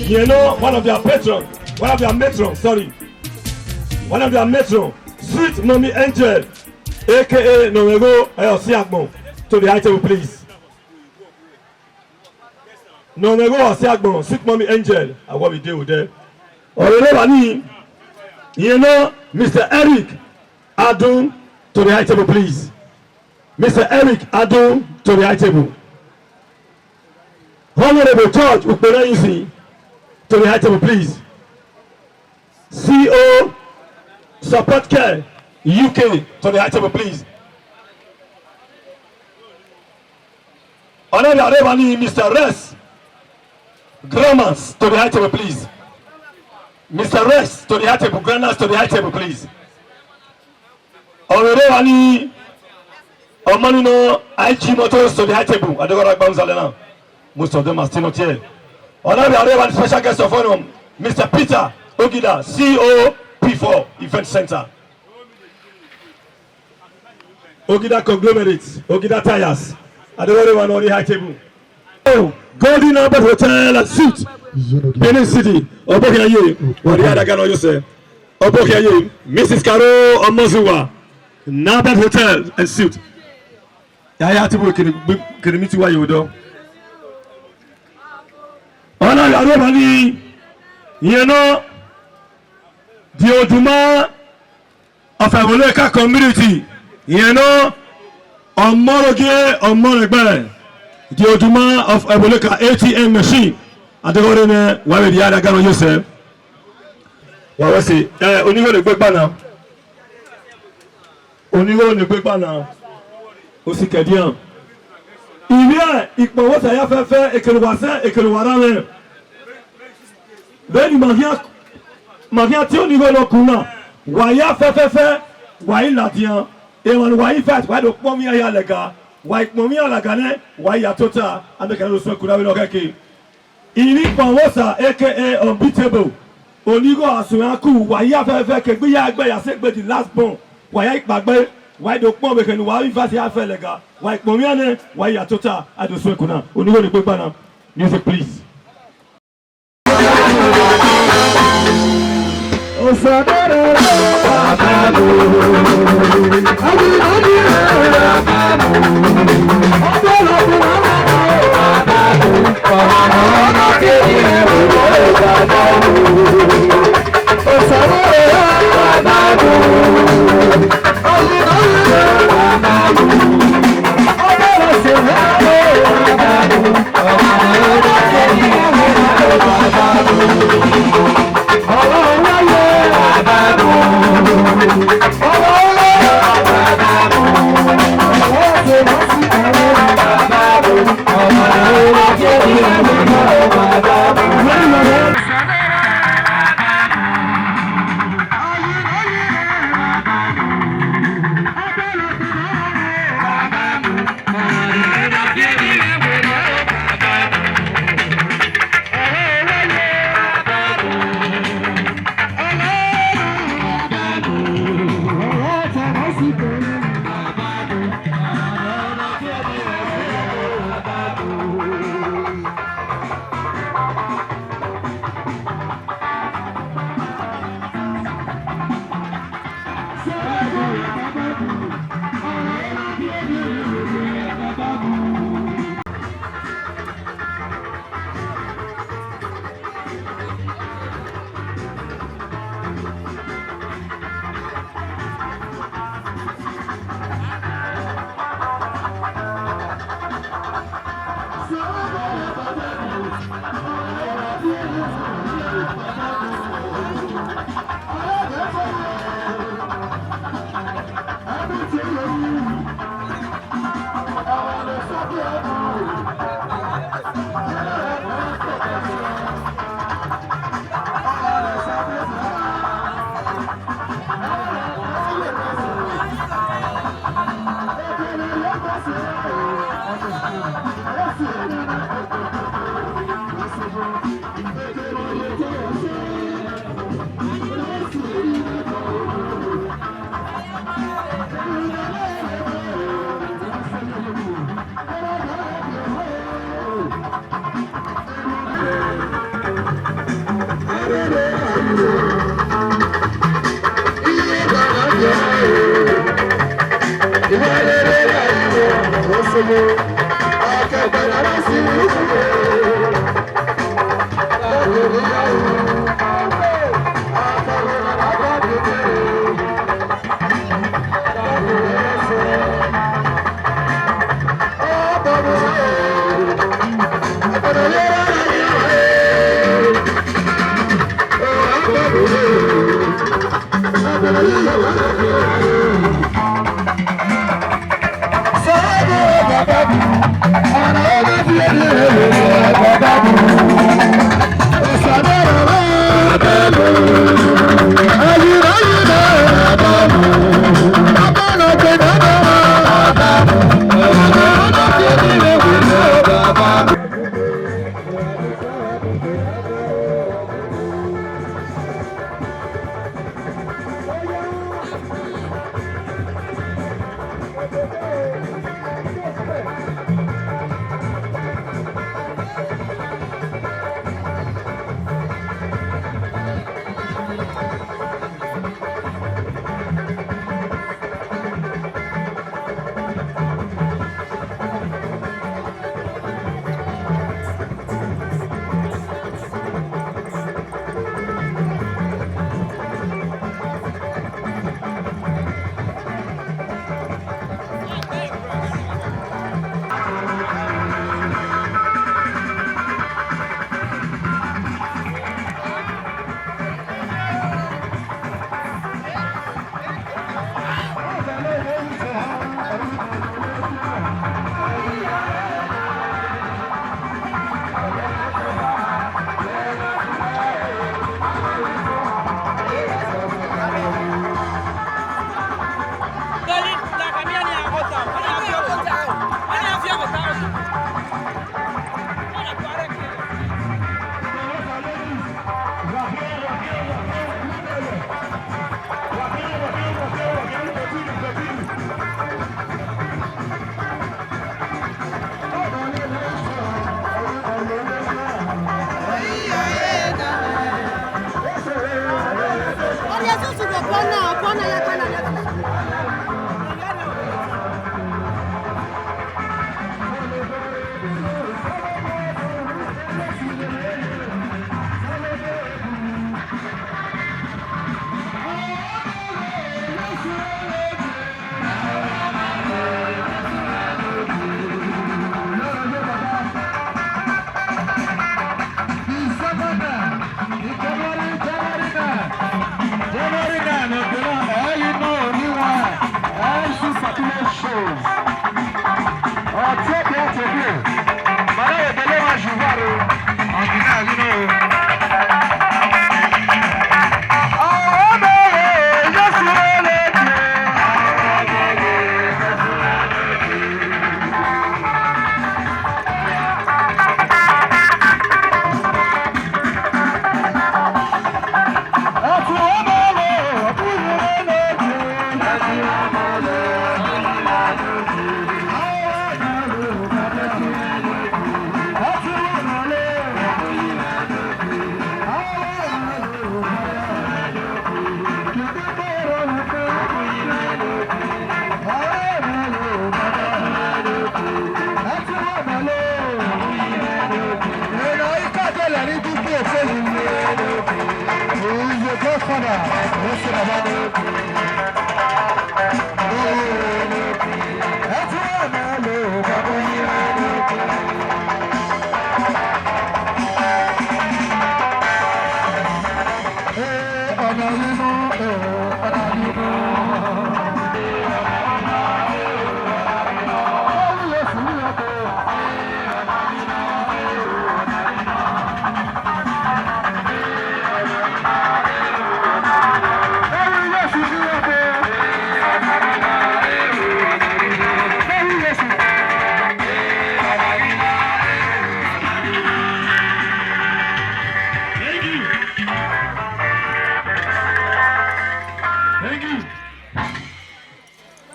You know, one of their metron, Sweet Mommy Angel, aka Nomego Osiakmo, to the high table, please. Nomego Osiakmo, Sweet Mommy Angel, and what we do with them. You know, Mr. Eric Adun, to the high table, please. Mr. Eric Adun, to the high table. Honorable George Ukbenayusi, to the high table, please. CO Support Care UK, to the high table, please. Honorable Arevani, Mr. Res Grammars, to the high table, please. Mr. Res, to the high table, Grammars, to the high table, please. Arevani Omanino Aichi Motors, to the high table. I don't know about most of them are still not here. Honorable Arevani, special guest of honor, Mr. Peter Ogida, CEO P4 Event Center. Ogida Conglomerates, Ogida Tires. I don't want on the high table. Oh, Golden Albert Hotel and Suite, Benin City. Obokiaye, what the other guy you say? Obokiaye, Mrs. Caro Omozuwa, Albert Hotel and Suite. Yaya table can meet you where you do. Honorable Arevani, you know, the Oduma of Aboleka community, you know, Omoroge Omorogbe, the Oduma of Aboleka ATM machine. I don't know why the other guy you say. What was it? Only go the quick banner. Only go the quick banner. Aussi Kadian. Il vient, Ikponmwomsa ya fait Ekeluwara. Ben Magia ti au niveau de Kuna. Waya fait, Waya Latian. Et on Waya fait, Waya de Pomia ya lega. Waya Pomia la gane, Waya Tota. Avec un autre Kuna de Lokaki. Ikponmwomsa aka Unbeatable. Au niveau à ce coup, Waya fait que Biya c'est the last bon. Waya Ikbagbe. Why do come avec nous? Why va faire les gars? Why combien ne? Why ya tota à de soins qu'on a. Au niveau de Bébana, music please. Yeah.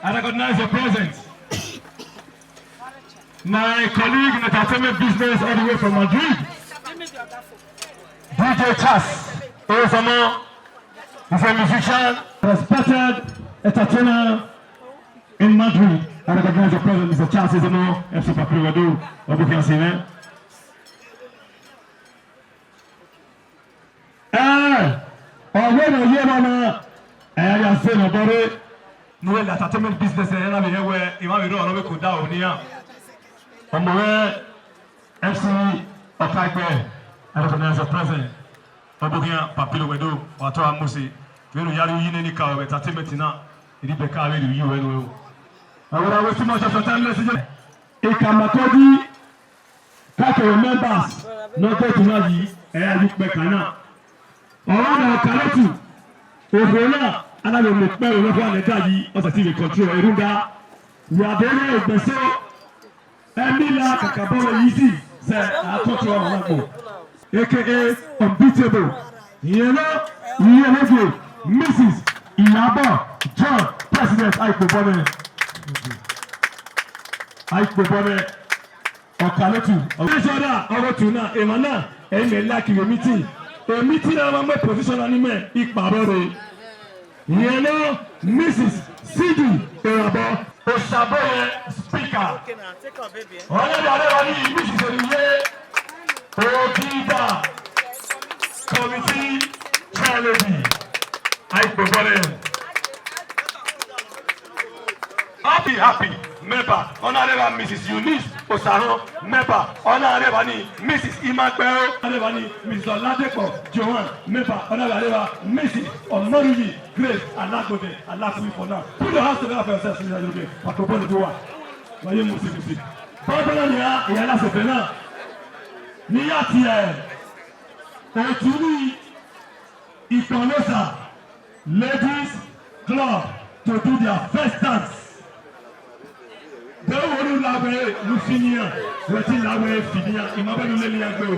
I recognize your presence. My colleague in entertainment business all the way from Madrid, DJ Chas, is a musician, respected entertainer in Madrid. I recognize the president, Mr. Charles Ezemo, FC Papirodo, Obukian Sine. Ọ̀gbẹ́ náà yé wọn náà ẹ̀yà yà sẹ́ náà bọ́rẹ́ ní wẹ́lẹ̀ entertainment business ẹ̀yà náà mi yẹ wẹ́ ìmọ̀ mi rẹ̀ ọ̀rọ̀ mi kò dá òní yà. Ọ̀mọ̀wé FC Ọ̀kàgbẹ́ I recognize the president Obukian Papirodo, Wàtò Amusi, wẹ́nu yàrá yìí ní ká ọ̀rọ̀ entertainment náà ìdí bẹ̀ ká wẹ́nu yìí wẹ́nu. Àwọn àwọn tí wọ́n ṣe time lẹ́sìn. Ìkàmàkọ́dí káàkiri members náà tó tún náà yìí ẹ̀yà yìí pẹ̀ kan náà. Ọ̀rọ̀ náà kàlẹ́tù òfò náà alábẹ̀ mọ̀ pẹ́ òun fún àlẹ́dá yìí ọ̀sẹ̀ tí mi control ẹ̀rú dá. Ìyàbẹ̀rẹ̀ ìgbésẹ̀ ẹ̀mí la kàkà bọ́ọ̀lù yìí sì sẹ́ àtọ́tù ọ̀rọ̀ náà pọ̀. AKA unbeatable. Ìyẹn náà ìyẹn lóge Mrs. Ìyábọ̀ John President Ikponmwomsa. Ikponmwomsa ọ̀kàlẹ́tù ọ̀gbẹ́sọ̀dá ọ̀rọ̀ tù náà èèmọ̀ náà ẹ̀yìn mẹ́lá kìlọ̀ mítì èmítì náà máa ń mẹ́ position anímẹ̀ ìpàrọ̀ rẹ̀ ìyẹn náà Mrs. Sidi Ìràbọ̀ Òṣàbọ̀yẹ speaker ọ̀rẹ́dà lẹ́wọ̀n ní Mrs. Olùyẹ Ògìdà committee chairlady Ikponmwomsa. Happy member honorable Mrs. Eunice Osaro member honorable Mrs. Imagbero honorable Mrs. Oladepo Johan member honorable Mrs. Omoruyi Grace Alagbode Alagbode for now. Put your hands together for yourself in the UK. Pakoponi Bowa. Waye musiki. Bọ́dọ̀ ni ìyá lásìkò náà ní yàtì òtúrí Ikponmwomsa ladies club to do their first dance. Dẹ́wọ́n làwẹ̀ lùfìníà wẹ́tí làwẹ̀ fìníà ìmọ̀bẹ́ni lẹ́ni ẹgbẹ́ o.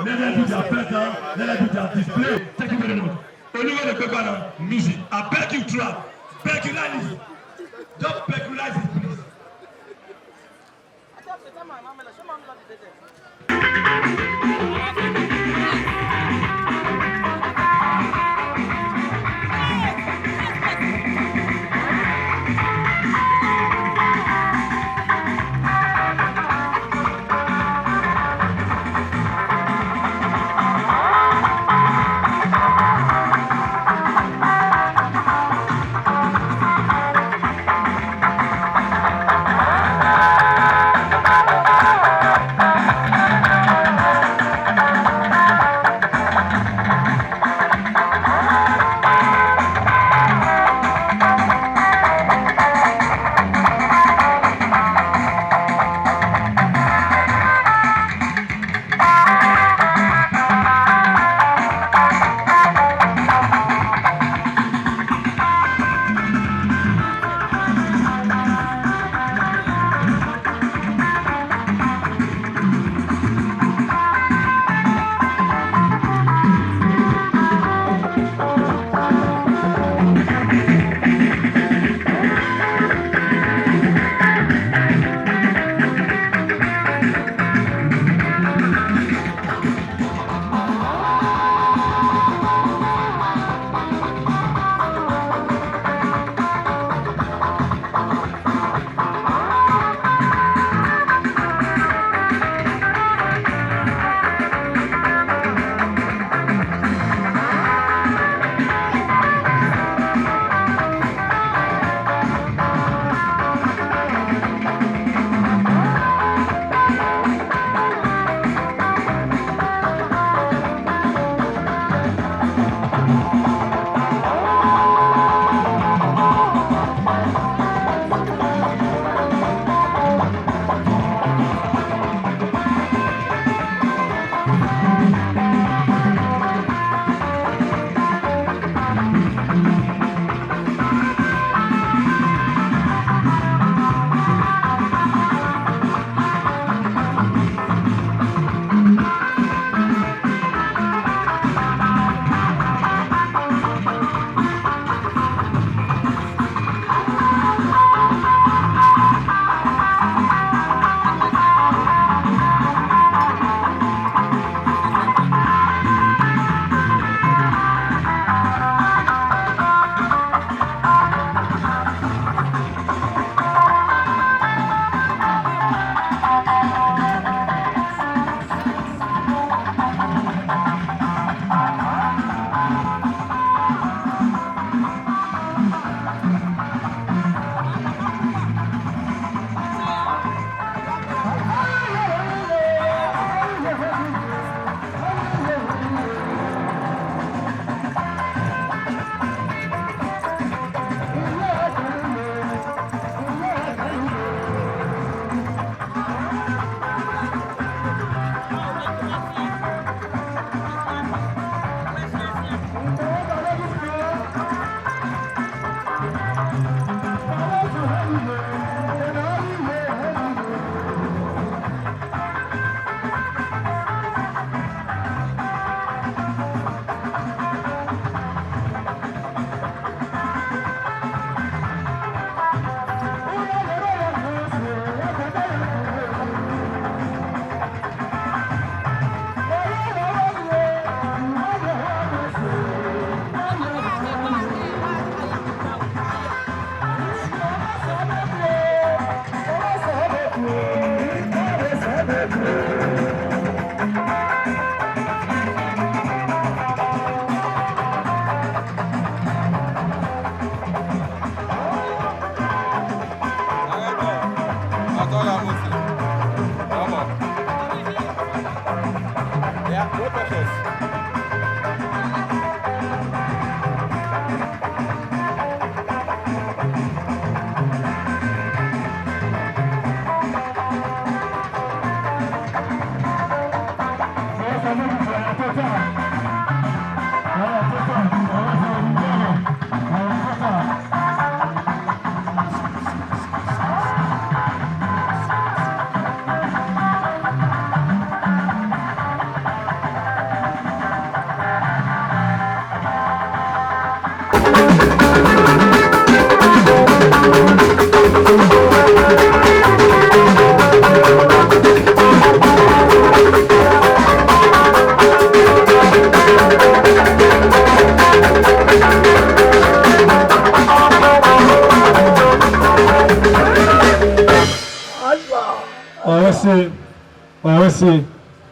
Let them do their first dance, let them do their display. Thank you very much. Olúwa lè pẹ́ bára music. I beg you try. Beg you like this. Just beg you like this please.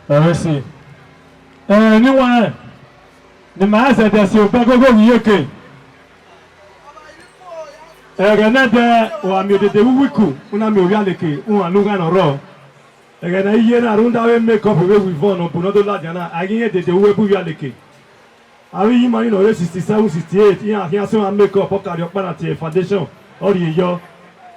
Merci. Anyone? The man said there's your back over the UK. Renata, or I'm the Wiku, Unami Reality, Uanugan or Raw. Again, a year around our makeup away with Von or Punodo Ladiana, I get the Webu Reality. I mean, you know, 67, 68, yeah, here's some makeup, or your panati foundation, or your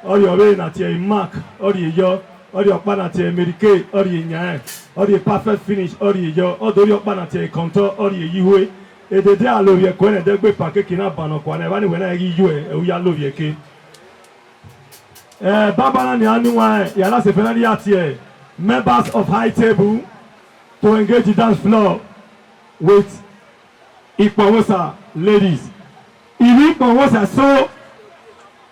way at your mark, or your panati Medicaid, or your perfect finish, or your panati contour, or your UA. Et de dire à l'ouvrier qu'on est des paquets qui n'a pas non quoi, when I give you a we are l'ouvrier qui. Baba ni anuwa, yala se fena diatie. Members of high table to engage the dance floor with Ikponmwomsa ladies. Ikponmwomsa so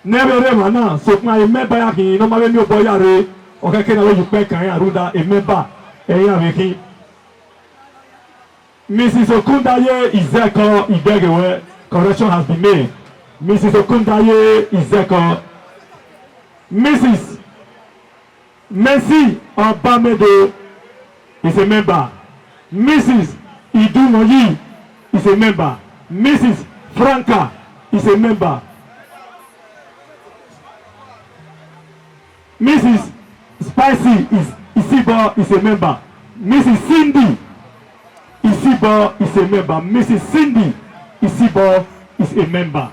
never mana so my member yaki no ma be mi o boya re o keke na we you pe kan ya ruda a member eyan meki. Mrs. Okundaye Izeko Idegewe, correction has been made. Mrs. Okundaye Izeko. Mrs. Mercy Obamedo is a member. Mrs. Idumoyi is a member. Mrs. Franca is a member. Mrs. Spicy Isibo is a member. Mrs. Cindy Isibo is a member. Mrs. Cindy Isibo is a member.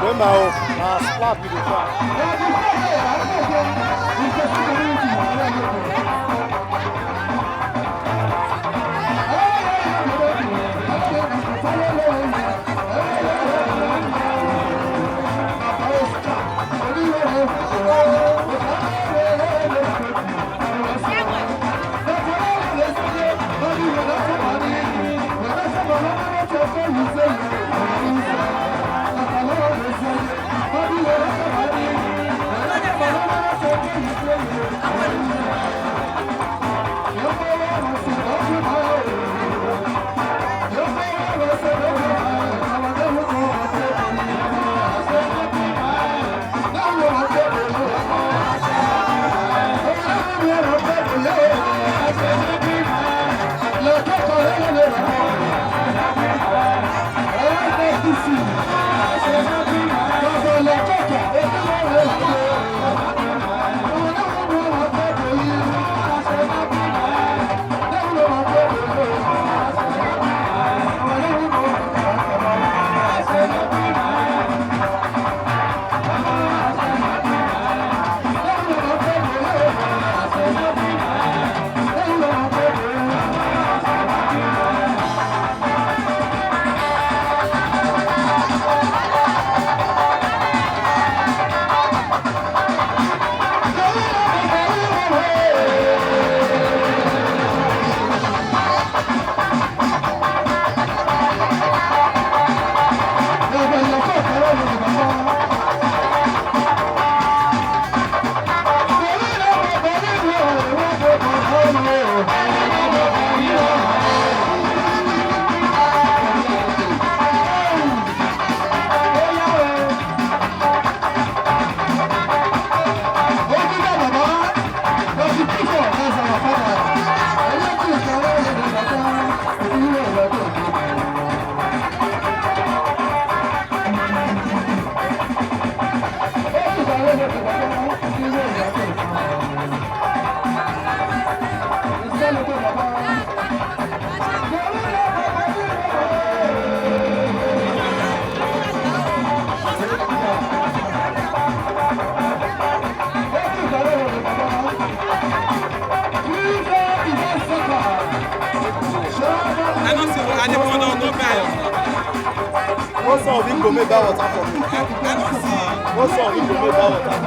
Wemba na slap you dey try. What song we go make that water for me? What song we go make that water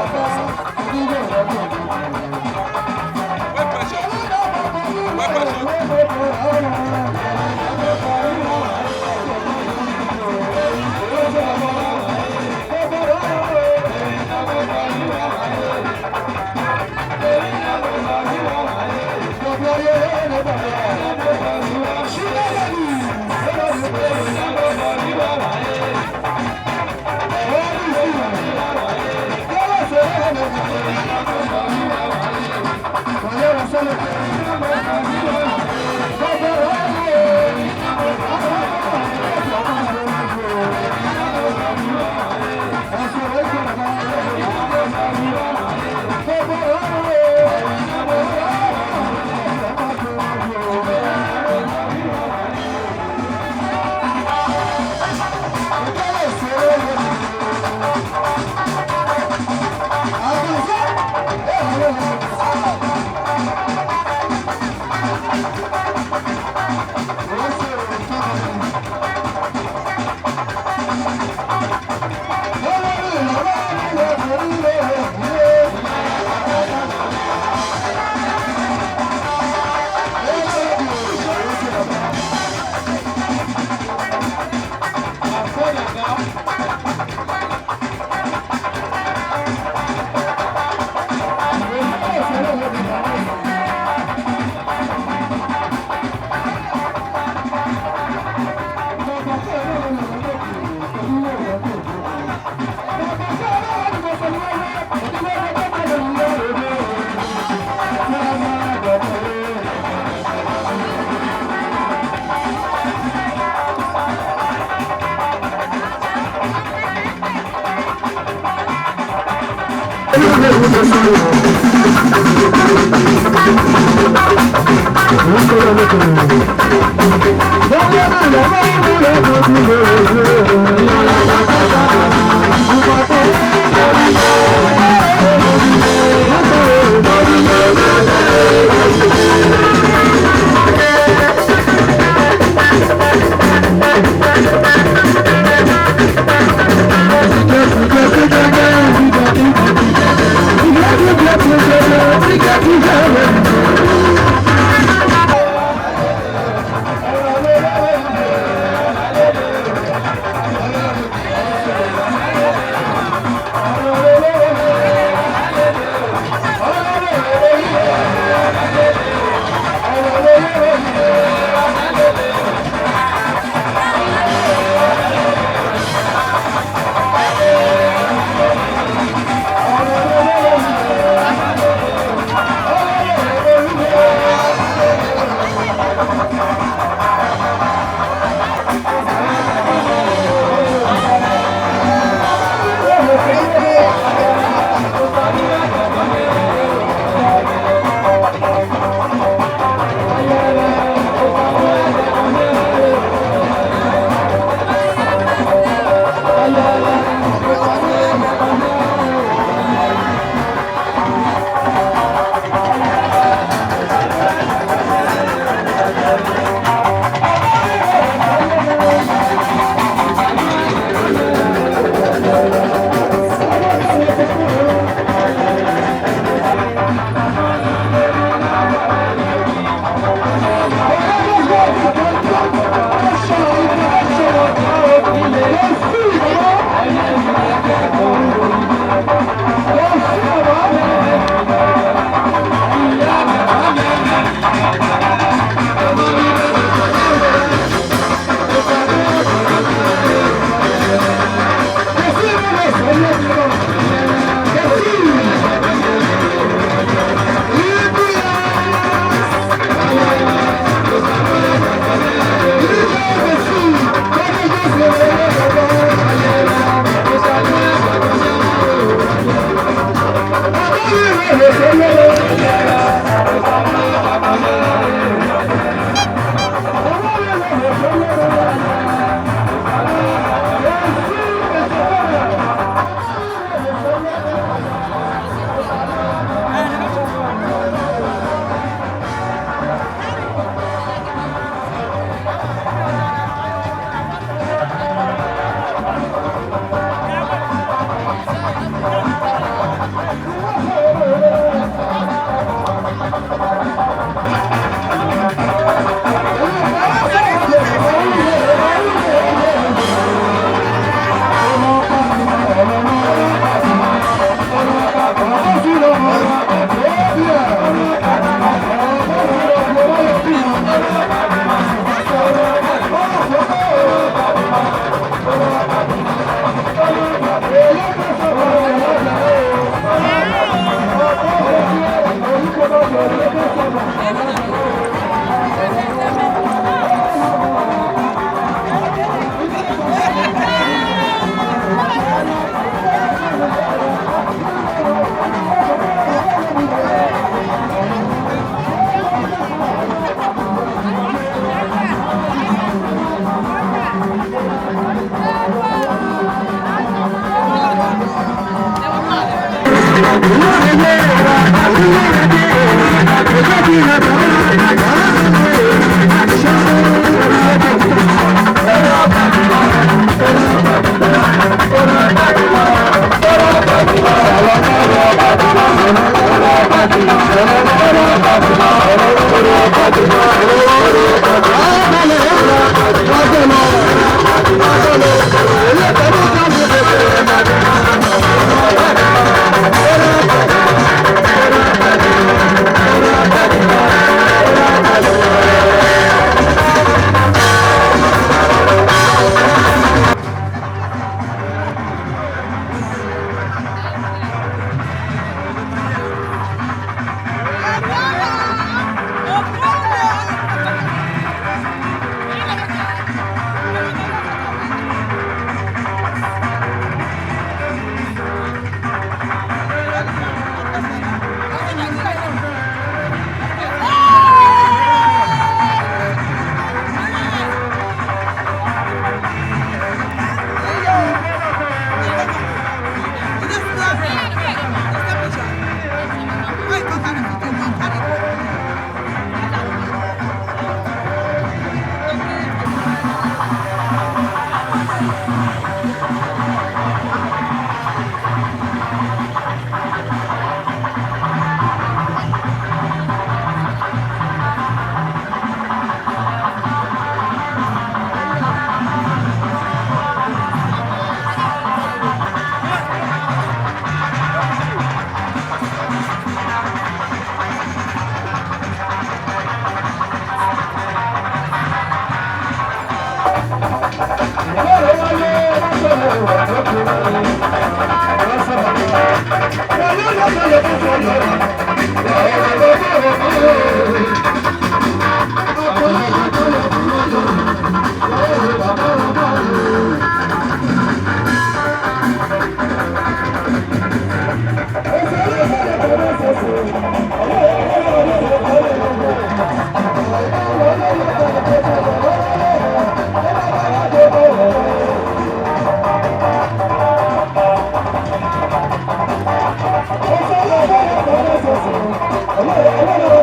Hello.